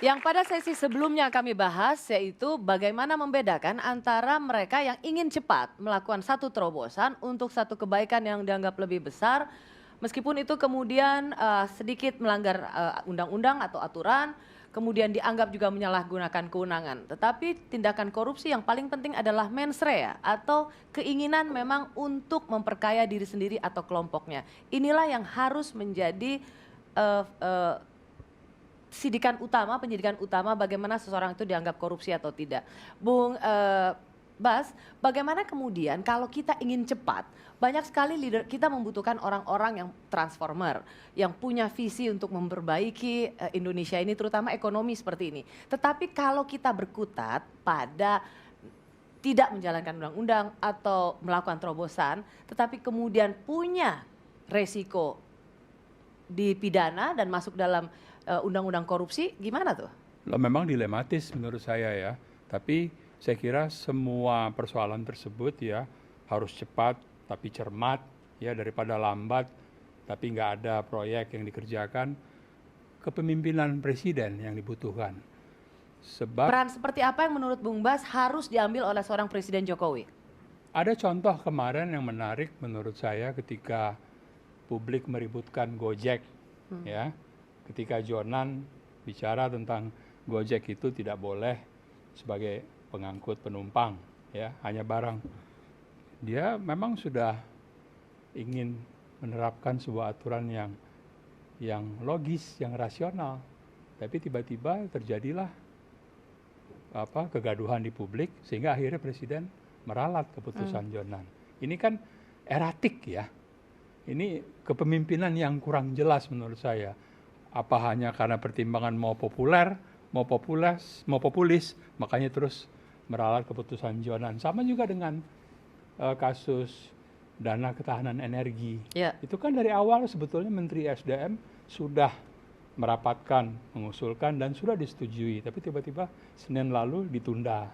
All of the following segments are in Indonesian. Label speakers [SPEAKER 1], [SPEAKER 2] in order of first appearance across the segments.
[SPEAKER 1] Yang pada sesi sebelumnya kami bahas yaitu bagaimana membedakan antara mereka yang ingin cepat melakukan satu terobosan untuk satu kebaikan yang dianggap lebih besar, meskipun itu kemudian sedikit melanggar undang-undang atau aturan, kemudian dianggap juga menyalahgunakan kewenangan. Tetapi tindakan korupsi yang paling penting adalah mens rea atau keinginan memang untuk memperkaya diri sendiri atau kelompoknya. Inilah yang harus menjadi eh, eh, penyidikan utama bagaimana seseorang itu dianggap korupsi atau tidak. Bung Bas, bagaimana kemudian kalau kita ingin cepat, banyak sekali leader kita membutuhkan orang-orang yang transformer, yang punya visi untuk memperbaiki Indonesia ini terutama ekonomi seperti ini. Tetapi kalau kita berkutat pada tidak menjalankan undang-undang atau melakukan terobosan, tetapi kemudian punya resiko dipidana dan masuk dalam undang-undang korupsi, gimana tuh?
[SPEAKER 2] Loh, memang dilematis menurut saya ya. Tapi saya kira semua persoalan tersebut ya harus cepat tapi cermat ya, daripada lambat tapi nggak ada proyek yang dikerjakan. Kepemimpinan presiden yang dibutuhkan. Sebab
[SPEAKER 1] Peran seperti apa yang menurut Bung Bas harus diambil oleh seorang Presiden Jokowi?
[SPEAKER 2] ada contoh kemarin yang menarik menurut saya ketika publik meributkan Gojek ya. Ketika Jonan bicara tentang Gojek itu tidak boleh sebagai pengangkut penumpang ya, hanya barang. Dia memang sudah ingin menerapkan sebuah aturan yang logis, yang rasional. Tapi tiba-tiba terjadilah kegaduhan di publik sehingga akhirnya presiden meralat keputusan Jonan. Ini kan eratik ya. Ini kepemimpinan yang kurang jelas menurut saya. Apa hanya karena pertimbangan mau populis, makanya terus meralat keputusan Jonan. Sama juga dengan kasus dana ketahanan energi.
[SPEAKER 1] Ya.
[SPEAKER 2] Itu kan dari awal sebetulnya Menteri SDM sudah merapatkan, mengusulkan dan sudah disetujui. Tapi tiba-tiba Senin lalu ditunda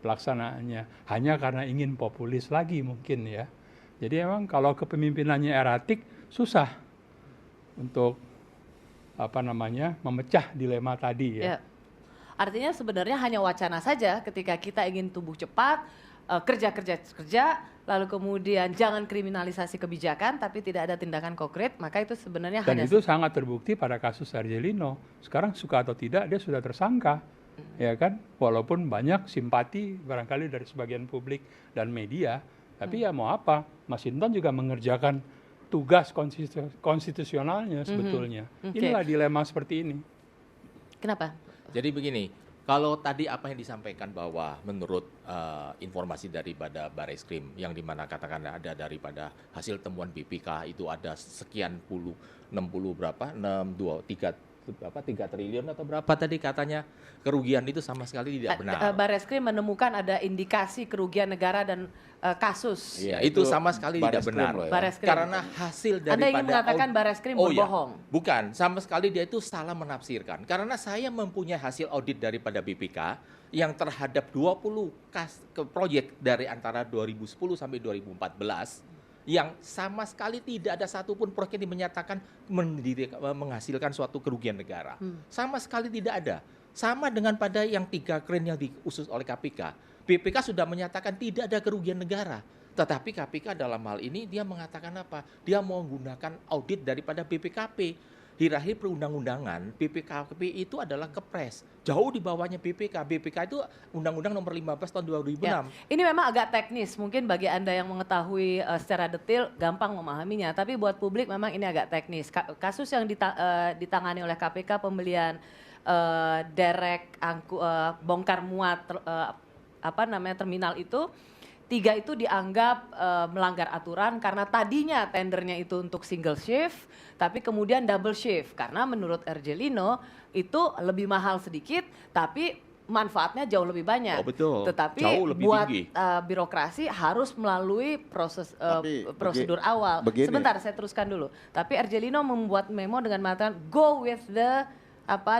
[SPEAKER 2] pelaksanaannya. Hanya karena ingin populis lagi mungkin ya. Jadi emang kalau kepemimpinannya eratik susah untuk memecah dilema tadi ya.
[SPEAKER 1] Ya. Artinya sebenarnya hanya wacana saja ketika kita ingin tumbuh cepat, kerja, lalu kemudian jangan kriminalisasi kebijakan tapi tidak ada tindakan konkret, maka itu sebenarnya
[SPEAKER 2] Dan
[SPEAKER 1] hanya
[SPEAKER 2] itu sangat terbukti pada kasus Argelino. Sekarang suka atau tidak dia sudah tersangka. Ya kan? Walaupun banyak simpati barangkali dari sebagian publik dan media, tapi ya mau apa? Mas Hinton juga mengerjakan tugas konstitusionalnya sebetulnya. Inilah dilema seperti ini.
[SPEAKER 1] Kenapa?
[SPEAKER 3] Jadi begini, kalau tadi apa yang disampaikan bahwa menurut informasi daripada Barreskrim yang dimana katakan ada daripada hasil temuan BPK itu ada sekian puluh, 60 berapa, 3 triliun atau berapa tadi katanya kerugian itu sama sekali tidak benar.
[SPEAKER 1] Barreskrim menemukan ada indikasi kerugian negara dan kasus.
[SPEAKER 3] Iya, itu sama sekali tidak benar.
[SPEAKER 1] Ya. Barreskrim.
[SPEAKER 3] Karena hasil daripada
[SPEAKER 1] Anda ingin mengatakan Barreskrim berbohong?
[SPEAKER 3] Iya. Bukan, sama sekali dia itu salah menafsirkan. Karena saya mempunyai hasil audit daripada BPK yang terhadap 20 proyek dari antara 2010 sampai 2014 yang sama sekali tidak ada satupun proyek yang dinyatakan menghasilkan suatu kerugian negara. Sama sekali tidak ada. Sama dengan pada yang 3 kren yang diusut oleh KPK. BPK sudah menyatakan tidak ada kerugian negara. Tetapi KPK dalam hal ini dia mengatakan apa? Dia mau menggunakan audit daripada BPKP. Hierarki perundang-undangan, BPKP itu adalah kepres. Jauh di bawahnya BPK. BPK itu Undang-Undang Nomor 15 tahun 2006.
[SPEAKER 1] Ya. Ini memang agak teknis, mungkin bagi Anda yang mengetahui secara detail gampang memahaminya. Tapi buat publik memang ini agak teknis. Kasus yang ditangani oleh KPK pembelian derek bongkar muat terminal itu, 3 itu dianggap melanggar aturan karena tadinya tendernya itu untuk single shift, tapi kemudian double shift karena menurut Argelino itu lebih mahal sedikit, tapi manfaatnya jauh lebih banyak.
[SPEAKER 3] Oh, betul.
[SPEAKER 1] Tetapi
[SPEAKER 3] Jauh lebih
[SPEAKER 1] buat
[SPEAKER 3] tinggi.
[SPEAKER 1] Birokrasi harus melalui proses prosedur awal.
[SPEAKER 4] begini.
[SPEAKER 1] Sebentar, saya teruskan dulu. Tapi Argelino membuat memo dengan mengatakan go with the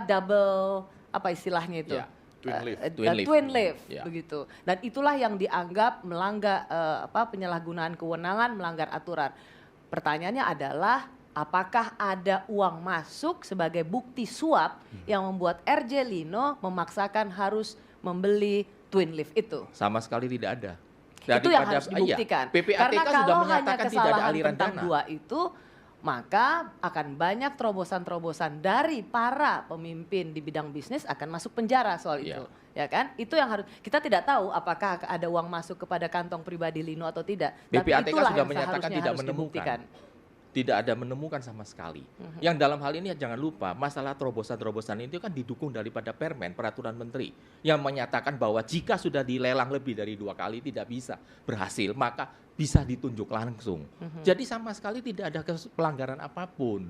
[SPEAKER 1] double istilahnya itu.
[SPEAKER 3] Ya. Twin lift.
[SPEAKER 1] Twin lift,
[SPEAKER 3] Ya.
[SPEAKER 1] begitu. Dan itulah yang dianggap melanggar penyalahgunaan kewenangan, melanggar aturan. Pertanyaannya adalah apakah ada uang masuk sebagai bukti suap yang membuat RJ Lino memaksakan harus membeli Twin Lift itu?
[SPEAKER 3] Sama sekali tidak ada.
[SPEAKER 1] Itu yang harus dibuktikan.
[SPEAKER 3] PPATK
[SPEAKER 1] Karena
[SPEAKER 3] sudah
[SPEAKER 1] kalau hanya
[SPEAKER 3] menyatakan tidak ada
[SPEAKER 1] kesalahan
[SPEAKER 3] aliran
[SPEAKER 1] tentang
[SPEAKER 3] dana.
[SPEAKER 1] dua itu, maka akan banyak terobosan-terobosan dari para pemimpin di bidang bisnis akan masuk penjara soal itu. Ya kan? Itu yang harus, kita tidak tahu apakah ada uang masuk kepada kantong pribadi Lino atau tidak. Tapi
[SPEAKER 3] PPATK
[SPEAKER 1] itulah
[SPEAKER 3] sudah
[SPEAKER 1] yang
[SPEAKER 3] menyatakan
[SPEAKER 1] seharusnya
[SPEAKER 3] tidak
[SPEAKER 1] harus
[SPEAKER 3] menemukan.
[SPEAKER 1] dibuktikan.
[SPEAKER 3] Tidak ada menemukan sama sekali. Yang dalam hal ini jangan lupa masalah terobosan-terobosan itu kan didukung daripada Permen, Peraturan Menteri yang menyatakan bahwa jika sudah dilelang lebih dari 2 kali tidak bisa berhasil, maka bisa ditunjuk langsung. Jadi sama sekali tidak ada pelanggaran apapun.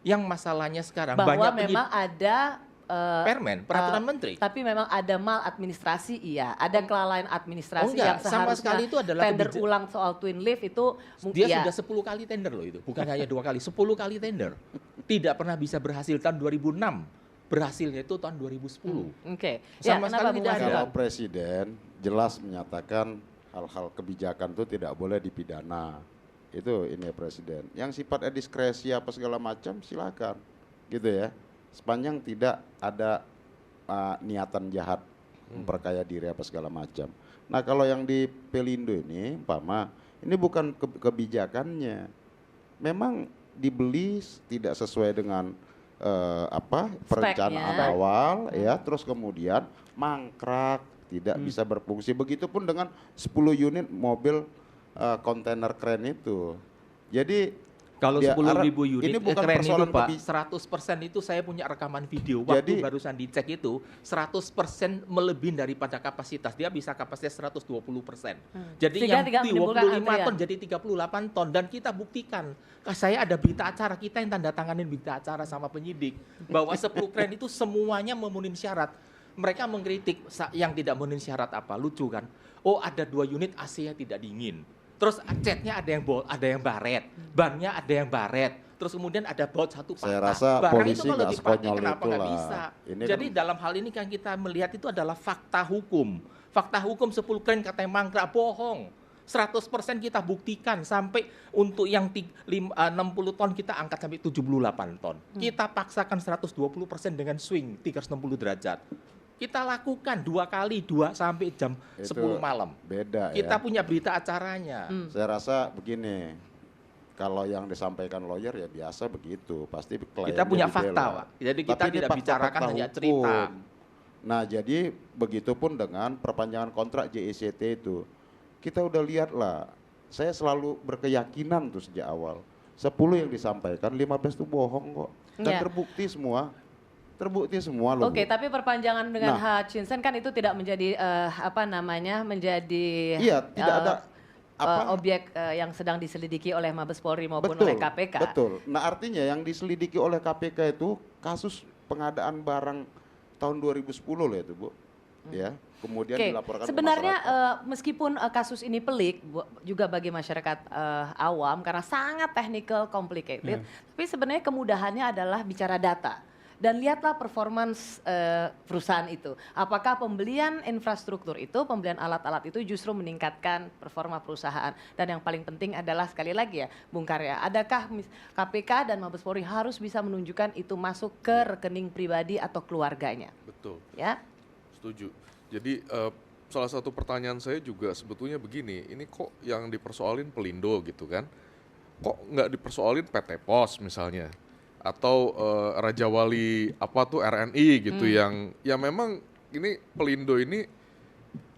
[SPEAKER 3] Yang masalahnya sekarang
[SPEAKER 1] Bahwa
[SPEAKER 3] banyak
[SPEAKER 1] memang ada
[SPEAKER 3] Permen, Peraturan Menteri.
[SPEAKER 1] Tapi memang ada maladministrasi, iya. Ada kelalaian administrasi
[SPEAKER 3] enggak,
[SPEAKER 1] yang
[SPEAKER 3] sama
[SPEAKER 1] seharusnya
[SPEAKER 3] sekali itu adalah
[SPEAKER 1] tender ulang soal Twin Lift itu
[SPEAKER 3] dia
[SPEAKER 1] iya.
[SPEAKER 3] sudah 10 kali tender loh itu, bukan hanya 2 kali, 10 kali tender. Tidak pernah bisa berhasil tahun 2006. Berhasilnya itu tahun 2010.
[SPEAKER 1] Oke.
[SPEAKER 3] Sama
[SPEAKER 1] kenapa
[SPEAKER 3] sekali
[SPEAKER 1] Bung
[SPEAKER 3] tidak
[SPEAKER 1] Mario?
[SPEAKER 3] ada.
[SPEAKER 4] Kalau presiden jelas menyatakan hal-hal kebijakan itu tidak boleh dipidana. Itu ini presiden. Yang sifatnya diskresi apa segala macam silakan. Gitu ya. Sepanjang tidak ada niatan jahat memperkaya diri apa segala macam. Nah kalau yang di Pelindo ini, umpama ini bukan kebijakannya, memang dibeli tidak sesuai dengan perencanaan
[SPEAKER 1] Speknya.
[SPEAKER 4] awal, ya, terus kemudian mangkrak, tidak bisa berfungsi. Begitupun dengan 10 unit mobil kontainer kren itu. Jadi
[SPEAKER 3] Kalau
[SPEAKER 4] dia
[SPEAKER 3] 10.000 unit
[SPEAKER 4] ini bukan
[SPEAKER 3] keren itu
[SPEAKER 4] persoalan
[SPEAKER 3] Pak, 100% itu saya punya rekaman video. Waktu
[SPEAKER 4] Jadi-
[SPEAKER 3] barusan dicek itu 100% melebihi daripada kapasitas. Dia bisa kapasitas 120%. Jadi
[SPEAKER 1] Sehingga
[SPEAKER 3] yang
[SPEAKER 1] tidak menimbulkan
[SPEAKER 3] 25 ton
[SPEAKER 1] antrian.
[SPEAKER 3] jadi 38 ton. Dan kita buktikan. Saya ada berita acara, kita yang tanda tanganin berita acara sama penyidik. Bahwa 10 kren itu semuanya memenuhi syarat. Mereka mengkritik yang tidak memenuhi syarat apa. Lucu kan? Oh ada 2 unit AC-nya tidak dingin. Terus catnya ada yang baret, bannya ada yang baret. Terus kemudian ada baut satu patah.
[SPEAKER 4] Saya rasa
[SPEAKER 3] Barang
[SPEAKER 4] polisi
[SPEAKER 3] itu kalau
[SPEAKER 4] nggak
[SPEAKER 3] dipakai
[SPEAKER 4] sekonyol
[SPEAKER 3] kenapa nggak
[SPEAKER 4] itulah.
[SPEAKER 3] bisa?
[SPEAKER 4] Ini
[SPEAKER 3] Jadi
[SPEAKER 4] kan-
[SPEAKER 3] dalam hal ini kan kita melihat itu adalah fakta hukum. Fakta hukum 10 kren katanya mangkrak, bohong. 100% kita buktikan sampai untuk yang 60 ton kita angkat sampai 78 ton. Kita paksakan 120% dengan swing 360 derajat. Kita lakukan 2 kali, 2 sampai jam
[SPEAKER 4] Itu
[SPEAKER 3] 10 malam.
[SPEAKER 4] beda
[SPEAKER 3] Kita
[SPEAKER 4] ya.
[SPEAKER 3] punya berita acaranya.
[SPEAKER 4] Saya rasa begini, kalau yang disampaikan lawyer ya biasa begitu, pasti kliennya
[SPEAKER 3] Kita punya
[SPEAKER 4] dibela.
[SPEAKER 3] fakta, Pak. Jadi kita
[SPEAKER 4] Tapi ini
[SPEAKER 3] tidak
[SPEAKER 4] fakta-fakta
[SPEAKER 3] bicarakan hanya
[SPEAKER 4] hukum.
[SPEAKER 3] cerita.
[SPEAKER 4] Nah jadi begitupun dengan perpanjangan kontrak JICT itu, kita udah lihat lah. Saya selalu berkeyakinan tuh sejak awal, 10 yang disampaikan, 15 itu bohong kok, dan
[SPEAKER 1] Iya.
[SPEAKER 4] terbukti semua. Terbukti semua loh.
[SPEAKER 1] Oke,
[SPEAKER 4] Bu.
[SPEAKER 1] tapi perpanjangan dengan
[SPEAKER 4] Nah.
[SPEAKER 1] Hutchinson kan itu tidak menjadi menjadi
[SPEAKER 4] Iya, tidak ada
[SPEAKER 1] objek yang sedang diselidiki oleh Mabes Polri maupun
[SPEAKER 4] betul,
[SPEAKER 1] oleh KPK.
[SPEAKER 4] Betul. Nah artinya yang diselidiki oleh KPK itu kasus pengadaan barang tahun 2010 loh itu Bu. Ya, kemudian
[SPEAKER 1] Oke,
[SPEAKER 4] dilaporkan
[SPEAKER 1] sebenarnya
[SPEAKER 4] ke masyarakat.
[SPEAKER 1] meskipun kasus ini pelik juga bagi masyarakat awam karena sangat technical, complicated, tapi sebenarnya kemudahannya adalah bicara data. Dan lihatlah performance perusahaan itu. Apakah pembelian infrastruktur itu, pembelian alat-alat itu justru meningkatkan performa perusahaan. Dan yang paling penting adalah sekali lagi ya, Bung Karya, adakah KPK dan Mabes Polri harus bisa menunjukkan itu masuk ke rekening pribadi atau keluarganya,
[SPEAKER 5] Betul,
[SPEAKER 1] ya?
[SPEAKER 5] setuju. Jadi salah satu pertanyaan saya juga sebetulnya begini, ini kok yang dipersoalin Pelindo gitu kan? Kok nggak dipersoalin PT POS misalnya? Atau Raja Wali apa tuh RNI gitu yang ya memang ini Pelindo ini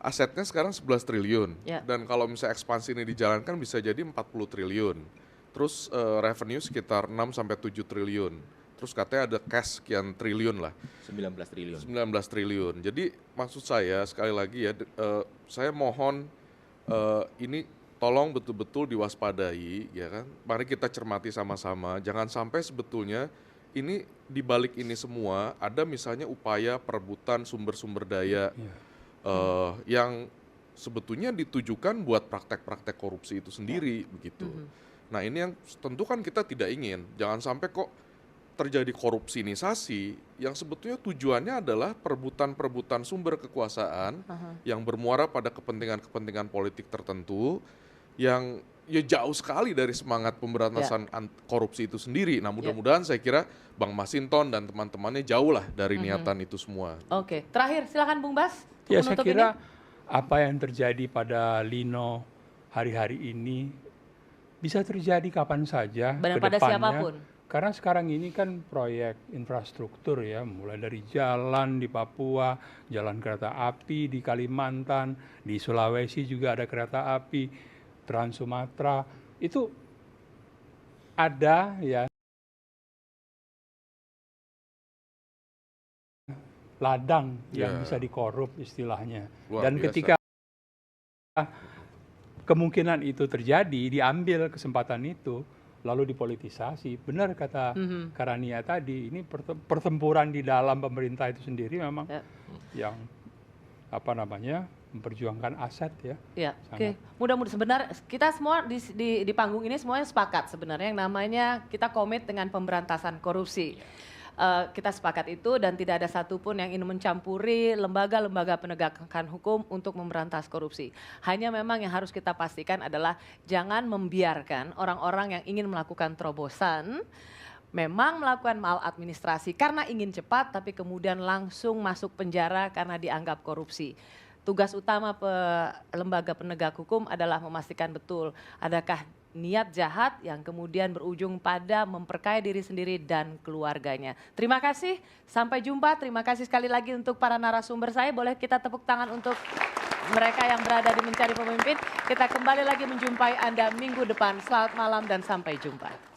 [SPEAKER 5] asetnya sekarang 11 triliun
[SPEAKER 1] Ya.
[SPEAKER 5] dan kalau misalnya ekspansi ini dijalankan bisa jadi 40 triliun. Terus revenue sekitar 6 sampai 7 triliun. Terus katanya ada cash sekian triliun lah.
[SPEAKER 3] 19 triliun.
[SPEAKER 5] 19 triliun. Jadi maksud saya sekali lagi ya, saya mohon ini tolong betul-betul diwaspadai, ya kan. Mari kita cermati sama-sama. Jangan sampai sebetulnya ini di balik ini semua ada misalnya upaya perebutan sumber-sumber daya yang sebetulnya ditujukan buat praktek-praktek korupsi itu sendiri, begitu. Nah ini yang tentu kan kita tidak ingin. Jangan sampai kok terjadi korupsinisasi yang sebetulnya tujuannya adalah perebutan sumber kekuasaan yang bermuara pada kepentingan-kepentingan politik tertentu yang ya jauh sekali dari semangat pemberantasan korupsi itu sendiri. Nah mudah-mudahan saya kira Bang Masinton dan teman-temannya jauh lah dari niatan itu semua.
[SPEAKER 1] Oke, terakhir silakan Bung Bas.
[SPEAKER 2] Ya saya
[SPEAKER 1] menutup
[SPEAKER 2] kira
[SPEAKER 1] ini.
[SPEAKER 2] apa yang terjadi pada Lino hari-hari ini bisa terjadi kapan saja
[SPEAKER 1] Dan
[SPEAKER 2] ke
[SPEAKER 1] pada
[SPEAKER 2] depannya.
[SPEAKER 1] siapapun.
[SPEAKER 2] Karena sekarang ini kan proyek infrastruktur ya, mulai dari jalan di Papua, jalan kereta api di Kalimantan, di Sulawesi juga ada kereta api, Trans Sumatera, itu ada ya ladang yang
[SPEAKER 5] Ya.
[SPEAKER 2] bisa dikorup istilahnya.
[SPEAKER 5] Luar
[SPEAKER 2] Dan
[SPEAKER 5] biasa.
[SPEAKER 2] ketika kemungkinan itu terjadi, diambil kesempatan itu, lalu dipolitisasi. Benar kata Karania tadi, ini pertempuran di dalam pemerintah itu sendiri memang yang apa namanya memperjuangkan aset ya.
[SPEAKER 1] Ya,
[SPEAKER 2] Sangat.
[SPEAKER 1] oke. Mudah-mudahan sebenarnya kita semua di panggung ini semuanya sepakat sebenarnya yang namanya kita komit dengan pemberantasan korupsi. Kita sepakat itu dan tidak ada satupun yang ingin mencampuri lembaga-lembaga penegakan hukum untuk memberantas korupsi. Hanya memang yang harus kita pastikan adalah jangan membiarkan orang-orang yang ingin melakukan terobosan memang melakukan maladministrasi karena ingin cepat tapi kemudian langsung masuk penjara karena dianggap korupsi. Tugas utama lembaga penegak hukum adalah memastikan betul adakah niat jahat yang kemudian berujung pada memperkaya diri sendiri dan keluarganya. Terima kasih, sampai jumpa. Terima kasih sekali lagi untuk para narasumber saya. Boleh kita tepuk tangan untuk mereka yang berada di Mencari Pemimpin. Kita kembali lagi menjumpai Anda minggu depan. Selamat malam dan sampai jumpa.